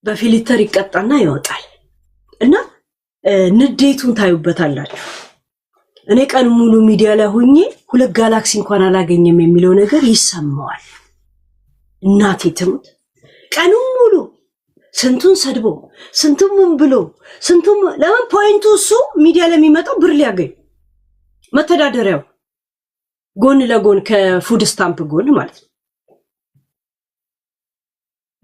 በፊልተር ይቀጣና ይወጣል እና ንዴቱን ታዩበታላችሁ እኔ ቀን ሙሉ ሚዲያ ላይ ሆኜ ሁለት ጋላክሲ እንኳን አላገኘም የሚለው ነገር ይሰማዋል እናቴ ትሙት ቀን ሙሉ ስንቱን ሰድቦ ስንቱን ምን ብሎ ስንቱን ለምን ፖይንቱ እሱ ሚዲያ ላይ የሚመጣው ብር ሊያገኝ መተዳደሪያው ጎን ለጎን ከፉድ ስታምፕ ጎን ማለት ነው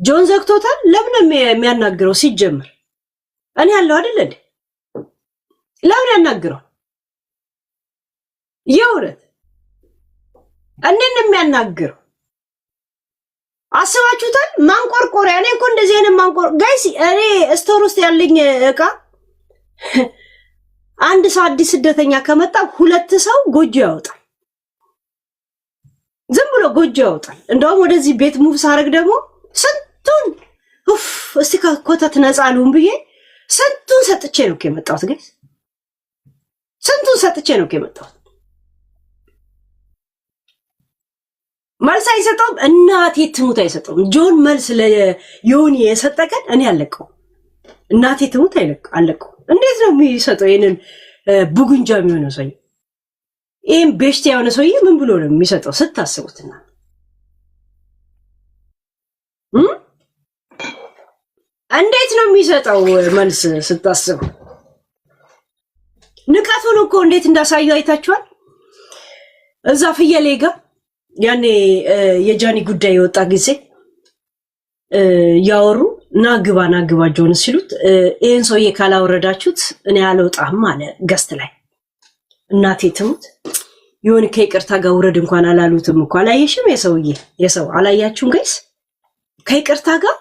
ጆን ዘግቶታል ለምን የሚያናግረው ሲጀምር እኔ ያለው አይደል እንዴ ለምን ያናግረው ይውረት እንዴት ነው የሚያናግረው አስባችሁታል ማንቆርቆሪያ እኔ እኮ እንደዚህ አይነት ማንቆር ጋይስ እኔ ስቶር ውስጥ ያለኝ እቃ አንድ ሰው አዲስ ስደተኛ ከመጣ ሁለት ሰው ጎጆ ያወጣል ዝም ብሎ ጎጆ ያወጣል እንደውም ወደዚህ ቤት ሙቭ ሳረግ ደግሞ ስንቱን እስቲ ከኮተት ነፃሉን ብዬ ስንቱን ሰጥቼ ነው ከመጣሁት ጋይስ ስንቱን ሰጥቼ ነው ከመጣሁት መልስ አይሰጠውም እናቴ ትሙት አይሰጠውም ጆን መልስ ለዮኒ የሰጠቀን እኔ አለቀው እናቴ ትሙት አለቀው እንዴት ነው የሚሰጠው ይሄንን ቡጉንጃ የሚሆነው ሰው ይሄን ቤሽት ያወነ ሰው ምን ብሎ ነው የሚሰጠው ስታስቡትና እንዴት ነው የሚሰጠው መልስ ስታስቡ ንቀቱን እኮ እንዴት እንዳሳየው አይታችኋል እዛ ፍየሌ ጋር ያኔ የጃኒ ጉዳይ የወጣ ጊዜ ያወሩ ናግባ ጆን ሲሉት ይሄን ሰውዬ ካላወረዳችሁት እኔ አልወጣም አለ ገስት ላይ እናቴ ትሙት ይሁን ከይቅርታ ጋር ወረድ እንኳን አላሉትም እኮ አላየሽም የሰው አላያችሁም ጋይስ ከይቅርታ ጋር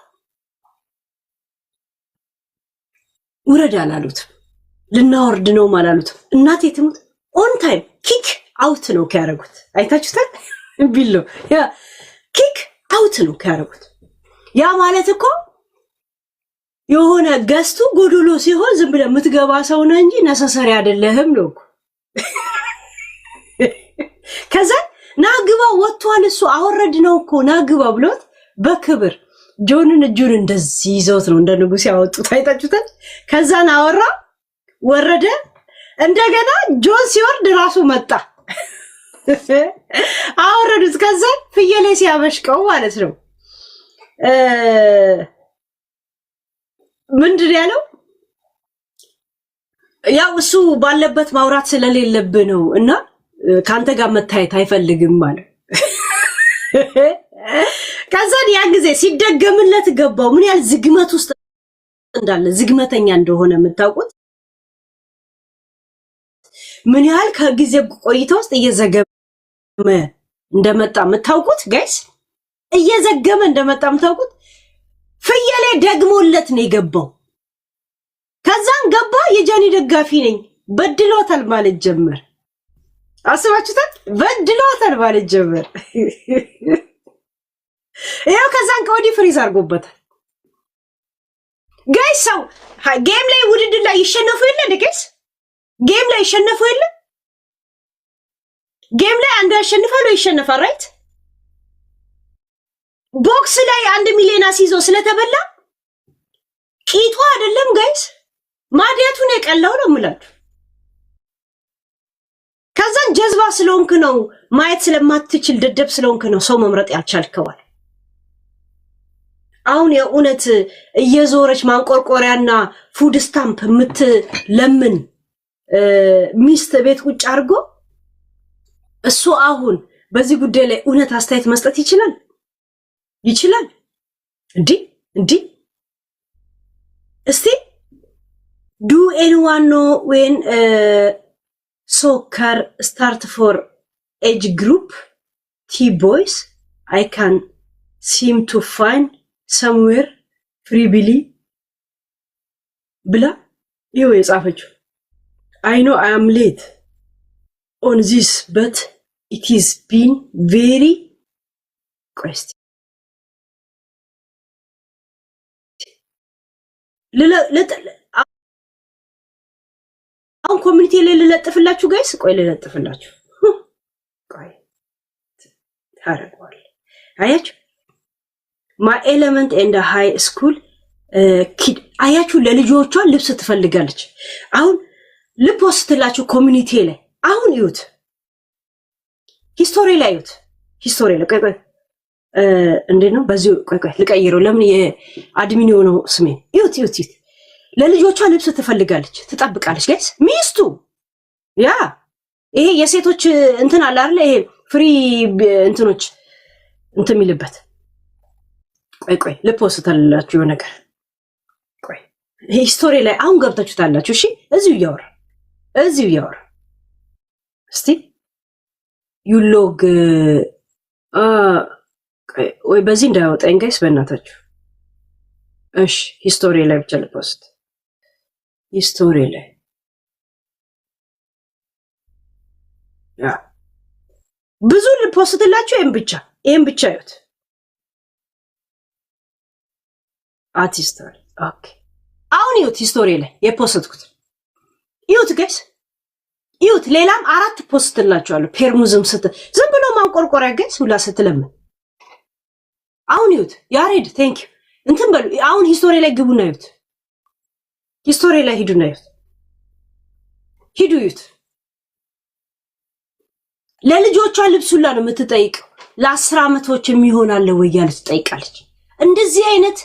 ወረድ አላሉትም ልናወርድ ነው ማላሉትም እናቴ ትሙት ኦን ታይም ኪክ አውት ነው ካረጉት አይታችሁታል ቢሎ ያ ኪክ አውት ነው ካረጉት ያ ማለት እኮ የሆነ ገስቱ ጎዶሎ ሲሆን ዝም ብለ ምትገባ ሰው ነው እንጂ ነሰሰሪ አይደለህም ነው ከዛ ናግባ ወጥቷል እሱ አወረድ ነው እኮ ናግባ ብሎት በክብር ጆንን እጁን እንደዚህ ይዘውት ነው እንደ ንጉስ ያወጡት አይታችሁታል ከዛን አወራ ወረደ እንደገና ጆን ሲወርድ ራሱ መጣ አወረዱት ከዛ ፍየሌ ሲያበሽቀው ማለት ነው ምንድን ያለው ያው እሱ ባለበት ማውራት ስለሌለብህ ነው እና ካንተ ጋር መታየት አይፈልግም ማለት ከዛ ያ ጊዜ ሲደገምለት ገባው ምን ያህል ዝግመት ውስጥ እንዳለ ዝግመተኛ እንደሆነ የምታውቁት ምን ያህል ከጊዜ ቆይታ ውስጥ እየዘገመ እንደመጣ የምታውቁት ጋይስ እየዘገመ እንደመጣ የምታውቁት ፍየሌ ደግሞለት ነው የገባው ከዛን ገባ የጃኒ ደጋፊ ነኝ በድሎታል ማለት ጀመር አስባችሁታል በድሎታል ማለት ጀመር ያው ከዛን ከወዲ ፍሪዝ አርጎበታል ጋይስ ሰው ጌም ላይ ውድድር ላይ ይሸነፉ የለ ጋይስ ጌም ላይ ይሸነፉ የለ ጌም ላይ አንዱ ያሸንፋል ወይ ይሸነፋል ራይት ቦክስ ላይ 1 ሚሊዮን አሲዞ ስለተበላ ቂጡ አይደለም ጋይስ ማዲያቱን የቀላው ነው ማለት ከዛን ጀዝባ ስለሆንክ ነው ማየት ስለማትችል ደደብ ስለሆንክ ነው ሰው መምረጥ ያልቻልከዋል አሁን የኡነት እየዞረች ማንቆርቆሪያና ፉድ ስታምፕ ምትለምን ሚስት ቤት ቁጭ አርጎ እሱ አሁን በዚህ ጉዳይ ላይ ኡነት አስተያየት መስጠት ይችላል እንዴ እስቲ do anyone know when soccer start for age group T-boys I can seem to find somewhere freely ብላ ይው የጻፈችው I know I am late on this but it is been very question አሁን ኮሚኒቲ ላይ ልለጥፍላችሁ ጋይስ ቆይ ልለጥፍላችሁ ቆይ ታረጋል አያችሁ my element in the high school አያችሁ ለልጆቿ ልብስ ትፈልጋለች። አሁን ልፖስትላችሁ ኮሚኒቲ ላይ አሁን ይዩት፣ ሂስቶሪ ላይ ይዩት፣ ሂስቶሪ ላይ ቆይ እንዴት ነው በዚህ ቆይ ልቀይረው፣ ለምን የአድሚን የሆነው ስሜ ይዩት ይዩት። ለልጆቿ ልብስ ትፈልጋለች፣ ትጠብቃለች። ጋይስ ሚስቱ ያ ይሄ የሴቶች እንትን አለ አይደል? ይሄ ፍሪ እንትኖች እንትን የሚልበት ቆይ ልፖስትላችሁ የሆነ ነገር ቆይ ሂስቶሪ ላይ አሁን ገብታችሁ ታላችሁ። እሺ እዚሁ እያወራ እስቲ ዩሎግ ወይ በዚህ እንዳያወጣኝ ጋይስ በእናታችሁ። እሺ ሂስቶሪ ላይ ብቻ ልፖስት፣ ሂስቶሪ ላይ ያ ብዙ ልፖስትላችሁ። ይሄን ብቻ ይዩት። አርቲስት ኦኬ አሁን ይዩት፣ ሂስቶሪ ላይ የፖስትኩት ይዩት ጋይስ ይዩት። ሌላም 4 ፖስትላችኋለሁ። ፔርሙዝም ዝም ብሎ ማንቆርቆሪያ ጋይስ ሁላ ስትለምን አሁን ይዩት። ያሬድ ቴንክ ዩ እንትን በሉ። አሁን ሂስቶሪ ላይ ግቡና ይዩት። ሂስቶሪ ላይ ሂዱና ይዩት። ይዩት። ለልጆቿ ልብስ ሁላ ነው የምትጠይቀው። ለ10 ዓመቶች የሚሆን አለ ወይ ያለች ትጠይቃለች። እንደዚህ አይነት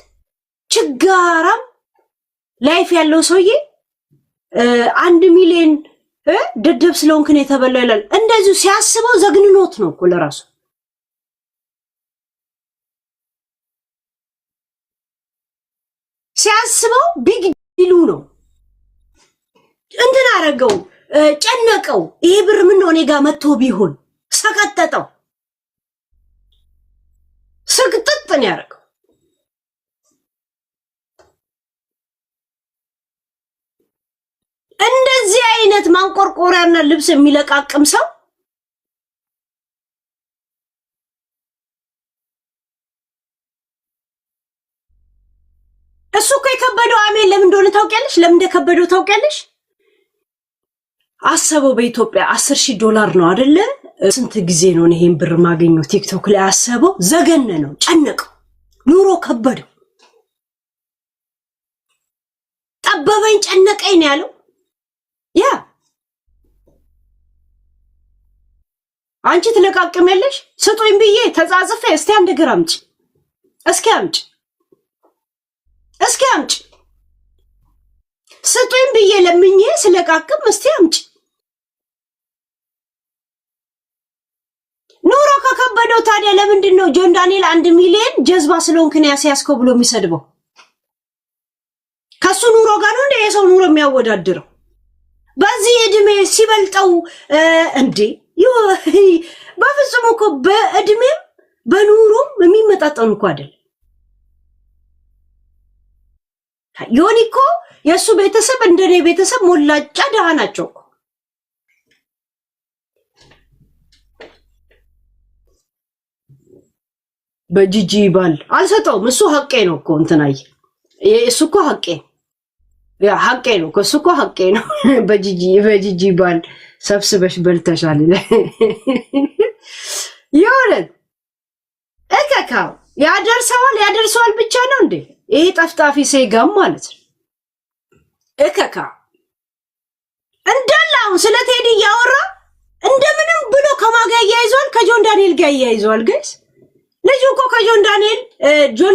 ችጋራም ላይፍ ያለው ሰውዬ 1 ሚሊዮን ደደብ ስለሆንክ ነው የተበላው ይላል። እንደዚሁ ሲያስበው ዘግንኖት ነው እኮ ለራሱ። ሲያስበው ቢግ ዲሉ ነው። እንትን አረገው፣ ጨነቀው። ይሄ ብር ምን ነው እኔ ጋር መጥቶ ቢሆን ሰቀጠጠው። ስቅጥጥ ነው ያደረገው። እንደዚህ አይነት ማንቆርቆሪያና ልብስ የሚለቃቅም ሰው እሱ እኮ የከበደው አሜን ለምን እንደሆነ ታውቂያለሽ? ለምን እንደከበደው ታውቂያለሽ? አሰበው በኢትዮጵያ $10,000 ነው አይደለ? ስንት ጊዜ ነው ይሄን ብር ማገኘው? ቲክቶክ ላይ አሰበው፣ ዘገነነው፣ ጨነቀው፣ ኑሮ ከበደው፣ ጠበበኝ፣ ጨነቀኝ ነው ያለው። ያ አንቺ ትለቃቅሚያለሽ። ስጡኝ ብዬ ተጻጽፌ እስቲ አንድ ግራ አምጪ፣ እስኪ አምጪ፣ ስጡኝ ብዬ ለምኜ ስለቃቅም እስቲ አምጪ። ኑሮ ከከበደው ታዲያ ለምንድን ነው ጆን ዳንኤል 1 ሚሊዮን ጀዝባ ስለሆንክ ነው ያስያዝከው ብሎ የሚሰድበው? ከሱ ኑሮ ጋር ነው እንደ የሰው ኑሮ የሚያወዳድረው? በዚህ እድሜ ሲበልጠው እንዴ በፍጹም እኮ በእድሜም በኑሮም የሚመጣጠኑ እኮ አይደል። ዮኒ እኮ የሱ ቤተሰብ እንደኔ ቤተሰብ ሞላጫ ደሃ ናቸው እኮ። በጂጂ ባል አልሰጠውም። እሱ ሐቄ ነው እኮ እንትናይ እሱ እኮ ሐቄ ያ ሐቄ ነው እኮ እሱ እኮ ሐቄ ነው። በጂጂ ባል ሰብስበሽ በልተሻል ይወረድ እከካው ያደርሰዋል ብቻ ነው እንዴ? ይሄ ጠፍጣፊ ሴጋም ማለት ነው። እከካ እንዳላው ስለ ቴዲ እያወራ እንደምንም ብሎ ከማጋ ያያይዟል፣ ከጆን ዳንኤል ጋር ያያይዟል። ጋይስ ልጁ እኮ ጆን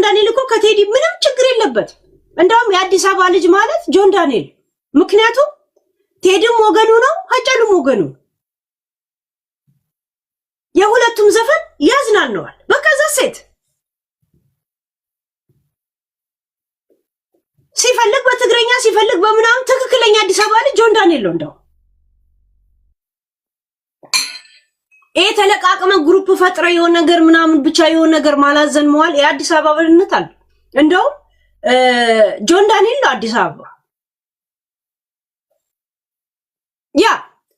ዳንኤል እኮ ከቴዲ ምንም ችግር የለበት። እንደውም የአዲስ አበባ ልጅ ማለት ጆን ዳንኤል፣ ምክንያቱም ቴዲም ወገኑ ነው፣ ሀጫሉም ወገኑ። የሁለቱም ዘፈን ያዝናነዋል። በቃ ሴት ሲፈልግ በትግረኛ ሲፈልግ በምናምን ትክክለኛ አዲስ አበባ ልጅ ጆን ዳንኤል ነው። እንደው ይሄ ተለቃቅመ ግሩፕ ፈጥረ የሆነ ነገር ምናምን ብቻ የሆነ ነገር ማላዘን መዋል የአዲስ አበባ ብልነት አለ። እንደው ጆን ዳንኤል ነው አዲስ አበባ። ያ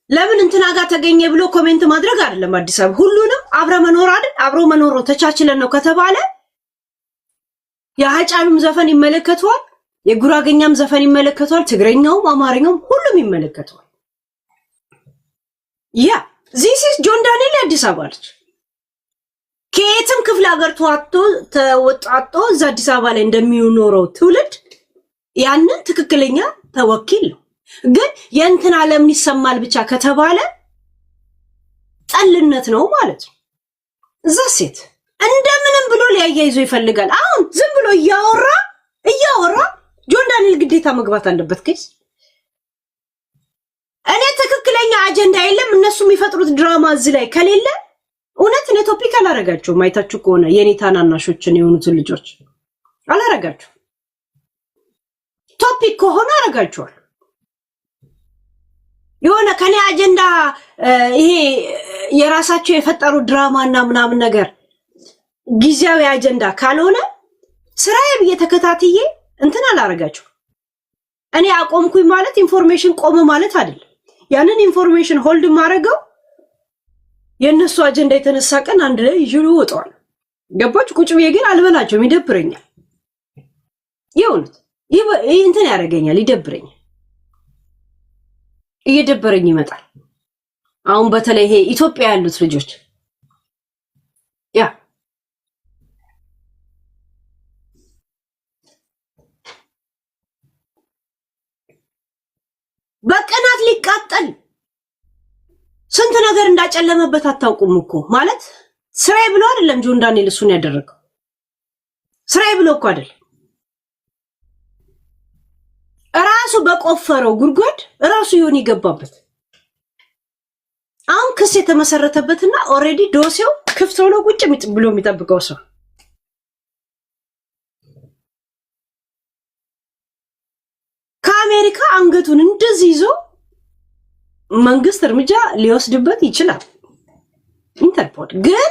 ለምን እንትና ጋር ተገኘ ብሎ ኮሜንት ማድረግ አይደለም አዲስ አበባ። ሁሉንም አብረ መኖር አይደል? አብሮ መኖር ተቻችለን ነው ከተባለ የሀጫሉም ዘፈን ይመለከተዋል፣ የጉራገኛም ዘፈን ይመለከተዋል፣ ትግረኛውም አማርኛውም ሁሉም ይመለከተዋል። ያ ዚስ ኢዝ ጆን ዳንኤል አዲስ አበባ ልጅ ከየትም ክፍለ ሀገር ተወጣጦ እዛ አዲስ አበባ ላይ እንደሚኖረው ትውልድ ያንን ትክክለኛ ተወኪል ነው። ግን የእንትና ለምን ይሰማል ብቻ ከተባለ ጠልነት ነው ማለት ነው። እዛ ሴት እንደምንም ብሎ ሊያያይዞ ይፈልጋል። አሁን ዝም ብሎ እያወራ ጆን ዳንኤል ግዴታ መግባት አለበት ኬስ። እኔ ትክክለኛ አጀንዳ የለም እነሱ የሚፈጥሩት ድራማ እዚህ ላይ ከሌለ እውነት እኔ ቶፒክ አላረጋቸውም። አይታችሁ ከሆነ የኔ ታናናሾችን የሆኑትን ልጆች አላረጋቸው። ቶፒክ ከሆነ አረጋቸዋል። የሆነ ከኔ አጀንዳ ይሄ የራሳቸው የፈጠሩ ድራማና ምናምን ነገር ጊዜያዊ አጀንዳ ካልሆነ ስራዬ በየተከታተየ እንትን አላረጋቸው። እኔ አቆምኩኝ ማለት ኢንፎርሜሽን ቆመ ማለት አይደለም። ያንን ኢንፎርሜሽን ሆልድ ማረገው የነሱ አጀንዳ የተነሳ ቀን አንድ ላይ ይጅሉ ወጣዋል። ገባች? ቁጭ ብዬ ግን አልበላቸውም፣ ይደብረኛል። ይሁንት እንትን ያደርገኛል፣ ይደብረኛል፣ እየደበረኝ ይመጣል። አሁን በተለይ ይሄ ኢትዮጵያ ያሉት ልጆች ያ በቀናት ሊቃጠል ስንት ነገር እንዳጨለመበት አታውቁም እኮ። ማለት ስራዬ ብሎ አይደለም ጆን ዳንኤል እሱን ያደረገው። ስራዬ ብሎ እኮ አይደለም፣ ራሱ በቆፈረው ጉድጓድ ራሱ ይሆን ይገባበት። አሁን ክስ የተመሰረተበትና ኦሬዲ ዶሴው ክፍት ሆኖ ቁጭ ብሎ የሚጠብቀው ሰው ከአሜሪካ አንገቱን እንደዚህ ይዞ መንግስት እርምጃ ሊወስድበት ይችላል። ኢንተርፖል ግን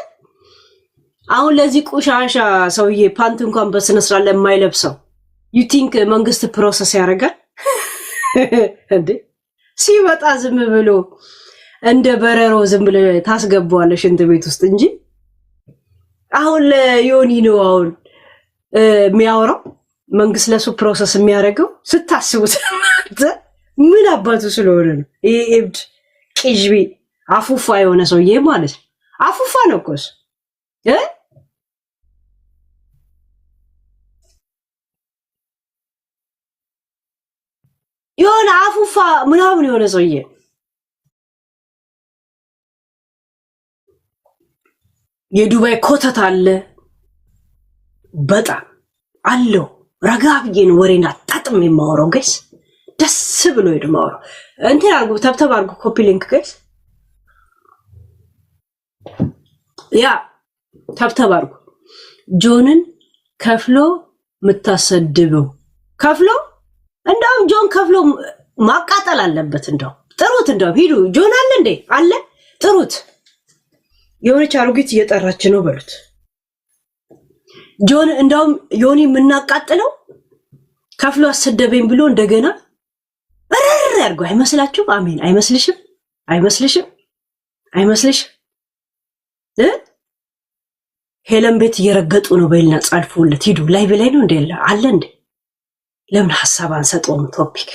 አሁን ለዚህ ቆሻሻ ሰውዬ ፓንት እንኳን በስነ ስርዓት ለማይለብሰው ዩ ቲንክ መንግስት ፕሮሰስ ያደርጋል እንዴ? ሲወጣ ዝም ብሎ እንደ በረሮ ዝም ብሎ ታስገባዋለሽ ሽንት ቤት ውስጥ እንጂ አሁን ለዮኒ ነው አሁን የሚያወራው መንግስት ለሱ ፕሮሰስ የሚያደርገው። ስታስቡት ምን አባቱ ስለሆነ ነው ይሄ እብድ ቅዥቢ አፉፋ የሆነ ሰውዬ ማለት ነው። አፉፋ ነው እኮ እሱ የሆነ አፉፋ ምናምን የሆነ ሰውዬ የዱባይ ኮተት አለ በጣም አለው። ረጋ ብዬ ነው ወሬና ጣጥም የማወራው ጋይስ፣ ደስ ብሎ የማወራው እንትን አርጉ፣ ተብተብ አርጉ፣ ኮፒ ሊንክ ጋይስ፣ ያ ተብተብ አርጉ። ጆንን ከፍሎ የምታሰድበው ከፍሎ እንደውም ጆን ከፍሎ ማቃጠል አለበት። እንደው ጥሩት፣ እንደው ሂዱ ጆን አለ እንዴ አለ ጥሩት። የሆነች አሮጊት እየጠራች ነው በሉት። ጆን እንደውም ዮኒ የምናቃጥለው ከፍሎ አሰደበኝ ብሎ እንደገና እረር ያርገው። አይመስላችሁም? አሜን። አይመስልሽም? አይመስልሽም? አይመስልሽም? ሄለን ቤት እየረገጡ ነው በይልና ጻልፉለት ሂዱ። ላይ በላይ ነው እንዴ አለ እንዴ? ለምን ሐሳብ አንሰጠውም? ቶፒክ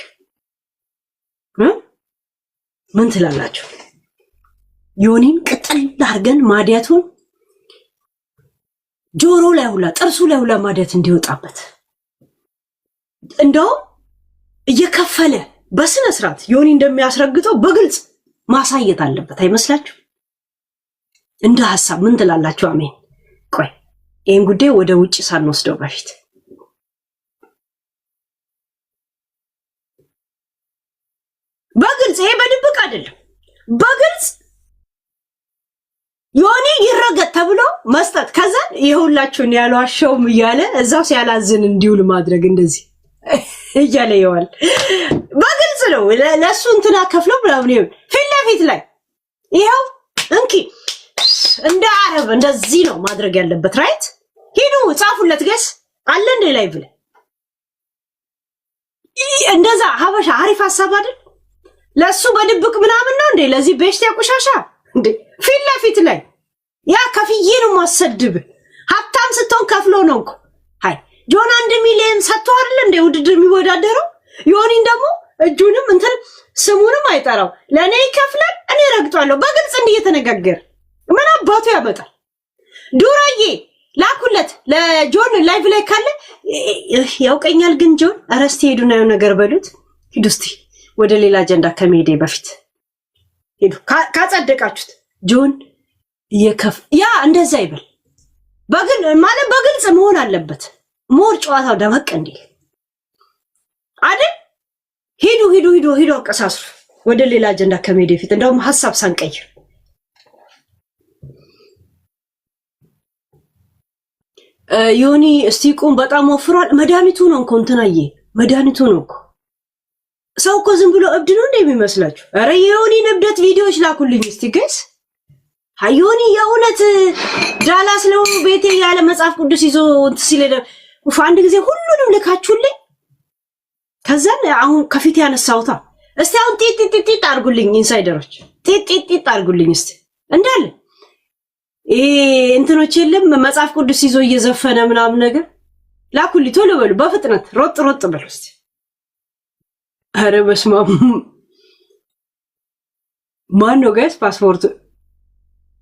ምን ትላላችሁ? ዮኒን ቅጥል አድርገን ማዲያቱን ጆሮ ላይ ሁላ ጥርሱ ላይ ሁላ ማዲያት እንዲወጣበት እንደውም እየከፈለ በስነ ስርዓት ዮኒ እንደሚያስረግጠው በግልጽ ማሳየት አለበት። አይመስላችሁ? እንደ ሐሳብ ምን ትላላችሁ? አሜን። ቆይ ይሄን ጉዳይ ወደ ውጪ ሳንወስደው በፊት በግልጽ ይሄ በድብቅ አይደለም፣ በግልጽ ዮኒ ይረገጥ ተብሎ መስጠት። ከዛ ይሁላችሁን ያሏሸውም እያለ እዛው ሲያላዝን እንዲውል ማድረግ እንደዚህ እያለ ይዋል። በግልጽ ነው ለሱ እንትና ከፍሎ ምናምን ይሁን ፊት ለፊት ላይ ይሄው እንኪ እንደ አረብ እንደዚህ ነው ማድረግ ያለበት። ራይት ሂዱ ጻፉለት ገስ አለ እንደ ላይ ብለ እንደዛ ሀበሻ አሪፍ ሐሳብ አይደል? ለሱ በድብቅ ምናምን ነው እንዴ? ለዚህ በሽታ ቆሻሻ እንዴ ፊት ለፊት ላይ ያ ከፍዬ ነው ማሰድብ። ሀብታም ስትሆን ከፍሎ ነው እኮ። ሃይ ጆን 1 ሚሊዮን ሰጥቶ አይደል እንዴ ውድድር የሚወዳደረው? ዮኒን ደግሞ እጁንም እንትን ስሙንም አይጠራው ለኔ ይከፍላል እኔ ረግጧለሁ። በግልጽ እንዲህ የተነጋገር ምን አባቱ ያመጣል? ዱራዬ ላኩለት ለጆን ላይቭ ላይ ካለ ያውቀኛል። ግን ጆን አረስቲ ሄዱና የሆነ ነገር በሉት። ሂዱ እስቲ ወደ ሌላ አጀንዳ ከመሄዴ በፊት ሂዱ። ካጸደቃችሁት ጆን ያ እንደዛ ይበል። ማለት በግልጽ መሆን አለበት። ሞር ጨዋታው ደመቅ እንዲል አይደል? ሂዱ አቀሳስሩ ወደ ሌላ አጀንዳ ከመሄዴ በፊት እንደውም ሐሳብ ሳንቀይር ዮኒ እስቲ ቁም። በጣም ወፍሯል። መድኃኒቱ ነው እኮ እንትናዬ፣ መድኃኒቱ ነው እኮ። ሰው እኮ ዝም ብሎ እብድ ነው እንደሚመስላችሁ። ኧረ የዮኒን እብደት ቪዲዮዎች ላኩልኝ እስቲ ጋይስ። ዮኒ የእውነት ዳላስ ነው ቤቴ ያለ መጽሐፍ ቅዱስ ይዞ ሲል አንድ ጊዜ ሁሉንም ልካችሁልኝ። ከዛን አሁን ከፊት ያነሳውታ እስቲ አሁን ጢጥ አድርጉልኝ። ኢንሳይደሮች ጢጥ አድርጉልኝ እስቲ እንዳለ እንትኖች የለም መጽሐፍ ቅዱስ ይዞ እየዘፈነ ምናምን ነገር ላኩልኝ። ቶሎ በሉ በፍጥነት ሮጥ በሉ እስቲ። ኧረ በስመ አብ ማን ነው ጋይስ ፓስፖርት